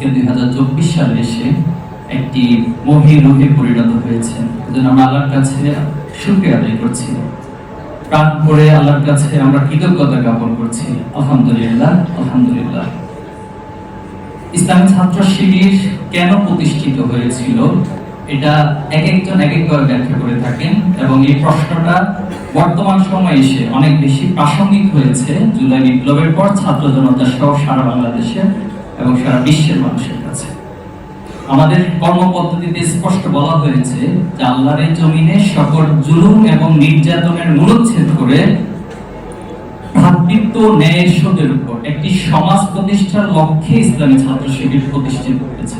আজকে 2024 সালে এসে একটি মহিরুহে পরিণত হয়েছে। এজন্য আমরা আল্লাহর কাছে শুকরিয়া আদায় করছি, প্রাণ করে আল্লাহর কাছে আমরা কৃতজ্ঞতা জ্ঞাপন করছি। আলহামদুলিল্লাহ, আলহামদুলিল্লাহ। ইসলামী ছাত্র শিবির কেন প্রতিষ্ঠিত হয়েছিল এটা এক একজন এক একভাবে ব্যাখ্যা করে থাকেন, এবং এই প্রশ্নটা বর্তমান সময়ে এসে অনেক বেশি প্রাসঙ্গিক হয়েছে জুলাই বিপ্লবের পর ছাত্র জনতা সহ সারা বাংলাদেশের এবং সারা বিশ্বের মানুষের কাছে। আমাদের কর্মপদ্ধতিতে স্পষ্ট বলা হয়েছে যে আল্লাহর এই জমিনে সকল জুলুম এবং নির্যাতনের মূলোচ্ছেদ করে ভ্রাতৃত্ব ন্যায়ের সোদের উপর একটি সমাজ প্রতিষ্ঠার লক্ষ্যে ইসলামী ছাত্র শিবির প্রতিষ্ঠিত হয়েছে।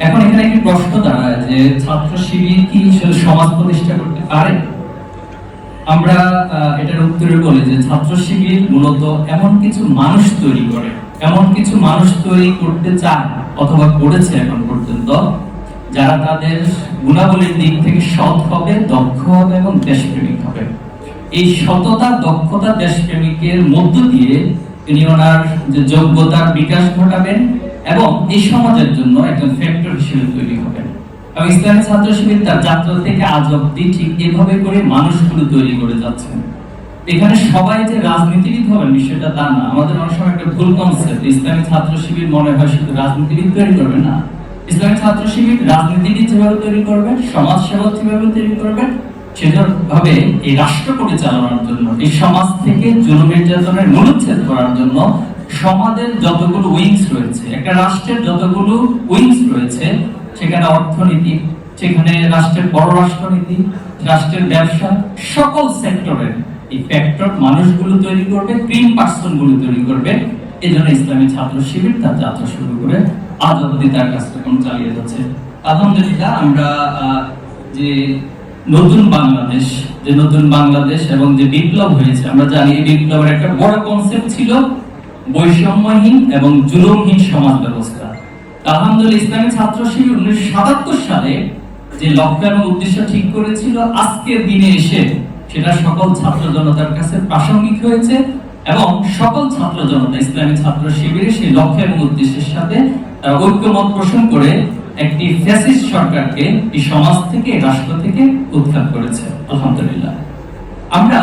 এখন এখানে একটি প্রশ্ন দাঁড়ায় যে ছাত্র শিবির কি সমাজ প্রতিষ্ঠা করতে পারে? আমরা এটার উত্তরে বলি যে ছাত্র শিবির মূলত এমন কিছু মানুষ তৈরি করে, এমন কিছু মানুষ তৈরি করতে চায় অথবা করেছে এখন পর্যন্ত, যারা তাদের গুণাবলীর দিক থেকে সৎ হবে, দক্ষ হবে এবং দেশপ্রেমিক হবে। এই সততা, দক্ষতা, দেশপ্রেমিকের মধ্য দিয়ে তিনি ওনার যে যোগ্যতার বিকাশ ঘটাবেন এবং এই সমাজের জন্য একজন ফ্যাক্টর হিসেবে তৈরি হবেন। এবং ইসলামী ছাত্র শিবির তার যাত্রা থেকে আজ অব্দি ঠিক এভাবে করে মানুষগুলো তৈরি করে যাচ্ছেন। এখানে সবাই যে রাজনীতিবিদ হবেন বিষয়টা তা না। আমাদের অনেক সময় একটা ভুল কনসেপ্ট, ইসলামী ছাত্র শিবির মনে হয় শুধু রাজনীতিবিদ তৈরি করবে না। ইসলামী ছাত্র শিবির রাজনীতিবিদ যেভাবে তৈরি করবে, সমাজ সেবক যেভাবে তৈরি করবে, সেভাবে এই রাষ্ট্র পরিচালনার জন্য, এই সমাজ থেকে জুলুম নির্যাতনের মূলোচ্ছেদ করার জন্য সমাজের যতগুলো উইংস রয়েছে, একটা রাষ্ট্রের যতগুলো উইংস রয়েছে, সেখানে অর্থনীতি, সেখানে রাষ্ট্রের পররাষ্ট্রনীতি, রাষ্ট্রের ব্যবসা, সকল সেক্টরের এই ফ্যাক্টর মানুষগুলো তৈরি করবে, ক্রিম পার্সন গুলো তৈরি করবে। এই জন্য ইসলামী ছাত্র শিবির তার যাত্রা শুরু করে আজ অবধি তার কাজটা চালিয়ে যাচ্ছে। আলহামদুলিল্লাহ, আমরা যে নতুন বাংলাদেশ এবং যে বিপ্লব হয়েছে, আমরা জানি এই বিপ্লবের একটা বড় কনসেপ্ট ছিল বৈষম্যহীন এবং জুলুমহীন সমাজ ব্যবস্থা। আলহামদুলিল্লাহ, ইসলামী ছাত্র শিবির 1977 সালে যে লক্ষ্য এবং উদ্দেশ্য ঠিক করেছিল, আজকের দিনে এসে সেটা সকল ছাত্র জনতার কাছে প্রাসঙ্গিক হয়েছে এবং সকল ছাত্র জনতা ইসলামী ছাত্র শিবিরের সেই লক্ষ্য এবং উদ্দেশ্যের সাথে ঐক্যমত পোষণ করে একটি ফ্যাসিস্ট সরকারকে এই সমাজ থেকে, রাষ্ট্র থেকে উৎখাত করেছে। আলহামদুলিল্লাহ, আমরা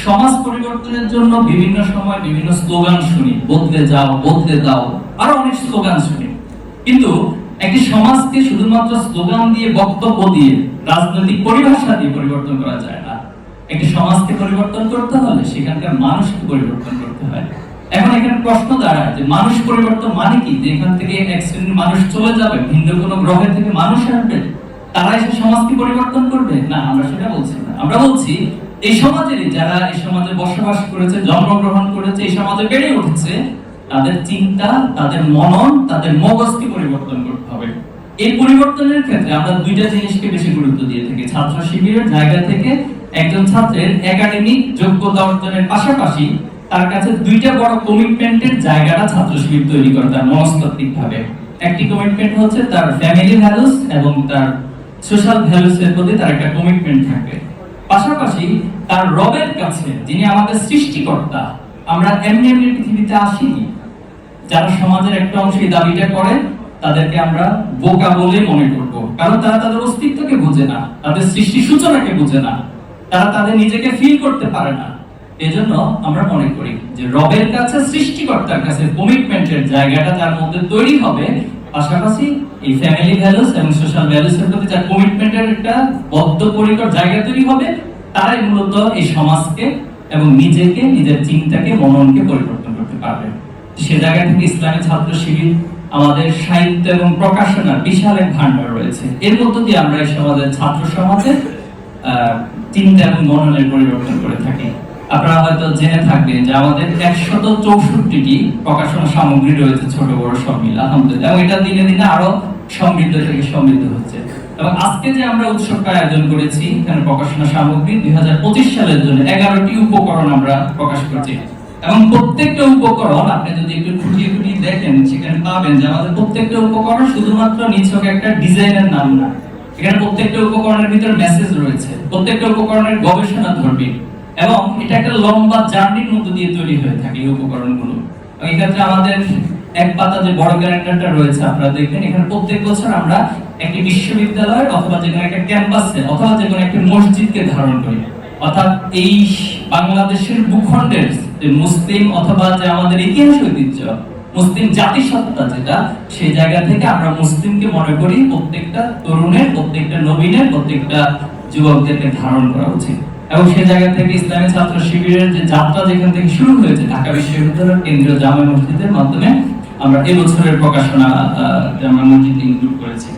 সমাজ পরিবর্তনের জন্য বিভিন্ন সময় বিভিন্ন স্লোগান শুনি, বদলে যাও, বদলে দাও, আরো অনেক স্লোগান শুনি। কিন্তু একটি সমাজকে শুধুমাত্র স্লোগান দিয়ে, বক্তব্য দিয়ে, রাজনৈতিক পরিভাষা দিয়ে পরিবর্তন করা যায় না। একটি সমাজকে পরিবর্তন করতে হলে সেখানকার মানুষকে পরিবর্তন করতে হয়। এখন এখানে প্রশ্ন দাঁড়ায় যে মানুষ পরিবর্তন মানে কি? যে এখান থেকে এক শ্রেণীর মানুষ চলে যাবে, ভিন্ন কোনো গ্রহে থেকে মানুষ আসবে, তারা এসে সমাজকে পরিবর্তন করবে? না, আমরা সেটা বলছি না। আমরা বলছি এই সমাজেরই যারা এই সমাজে বসবাস করেছে, জন্মগ্রহণ করেছে, এই সমাজে বেড়ে উঠেছে, তাদের চিন্তা, তাদের মনন, তাদের মগজকে পরিবর্তন করতে হবে। এই পরিবর্তনের ক্ষেত্রে আমরা দুইটা জিনিসকে বেশি গুরুত্ব দিয়ে থাকি। ছাত্র শিবিরের জায়গা থেকে একজন ছাত্রের একাডেমিক যোগ্যতা অর্জনের পাশাপাশি তার কাছে দুইটা বড় কমিটমেন্টের জায়গাটা ছাত্র শিবির তৈরি করে তার মনস্তাত্ত্বিক ভাবে। একটি কমিটমেন্ট হচ্ছে তার ফ্যামিলি ভ্যালুস এবং তার সোশ্যাল ভ্যালুস এর প্রতি তার একটা কমিটমেন্ট থাকবে। পাশাপাশি তার রবের কাছে, যিনি আমাদের সৃষ্টিকর্তা, আমরা এমনি এমনি পৃথিবীতে আসিনি। যারা সমাজের একটা অংশ এই দাবিটা করে তাদেরকে আমরা বোকা বলে মনে করব, কারণ তারা তাদের অস্তিত্বকে বুঝে না, তাদের সৃষ্টি সূচনাকে বুঝে না, তারা তাদের নিজেকে ফিল করতে পারে না। এজন্য আমরা মনে করি যে রবের কাছে, সৃষ্টিকর্তার কাছে কমিটমেন্টের জায়গাটা যার মধ্যে তৈরি হবে, পাশাপাশি এই ফ্যামিলি ভ্যালুস এবং সোশ্যাল ভ্যালুস এর প্রতি যার কমিটমেন্টের একটা বদ্ধপরিকর জায়গা তৈরি হবে, তারাই মূলত এই সমাজকে এবং নিজেকে, নিজের চিন্তাকে, মননকে পরিবর্তন করতে পারবে। সে জায়গা থেকে ইসলামী ছাত্র শিবির আমাদের সাহিত্য এবং প্রকাশনার বিশাল এক ভান্ডার রয়েছে। এর মধ্য দিয়ে আমরা এই সমাজের ছাত্র সমাজের চিন্তা এবং মননের পরিবর্তন করে থাকি। আপনারা হয়তো জেনে থাকবেন যে আমাদের 164টি প্রকাশনা সামগ্রী রয়েছে, ছোট বড় সব মিলে। আলহামদুলিল্লাহ, এবং এটা দিনে দিনে আরো সমৃদ্ধ থেকে সমৃদ্ধ হচ্ছে। এবং আজকে যে আমরা উৎসবটা আয়োজন করেছি, এখানে প্রকাশনা সামগ্রী 2025 সালের জন্য 11টি উপকরণ আমরা প্রকাশ করছি। এবং প্রত্যেকটা উপকরণ আপনি যদি একটু খুঁটিয়ে খুঁটিয়ে দেখেন, সেখানে পাবেন যে আমাদের প্রত্যেকটা উপকরণ শুধুমাত্র নিছক একটা ডিজাইনের নাম না। এখানে প্রত্যেকটা উপকরণের ভিতরে মেসেজ রয়েছে, প্রত্যেকটা উপকরণের গবেষণা ধর্মী, এবং এটা একটা লম্বা জার্নির মধ্য দিয়ে তৈরি হয়ে থাকে এই উপকরণগুলো। এই ক্ষেত্রে আমাদের এক পাতা যে বড় ক্যালেন্ডারটা রয়েছে আপনারা দেখবেন, এখানে প্রত্যেক বছর আমরা একটি বিশ্ববিদ্যালয় অথবা যে কোনো একটা ক্যাম্পাসে অথবা যে কোনো একটা মসজিদকে ধারণ করি। অর্থাৎ এই বাংলাদেশের ভূখণ্ডের যে মুসলিম অথবা যে আমাদের ইতিহাস ঐতিহ্য, মুসলিম জাতিসত্তা যেটা, সেই জায়গা থেকে আমরা মুসলিমকে মনে করি প্রত্যেকটা তরুণের, প্রত্যেকটা নবীনের, প্রত্যেকটা যুবকদেরকে ধারণ করা উচিত। এবং সেই জায়গা থেকে ইসলামী ছাত্র শিবিরের যে যাত্রা যেখান থেকে শুরু হয়েছে ঢাকা বিশ্ববিদ্যালয়ের কেন্দ্রীয় জামে মসজিদের মাধ্যমে, আমরা এই বছরের প্রকাশনা আমরা মসজিদে ইনক্লুড করেছি।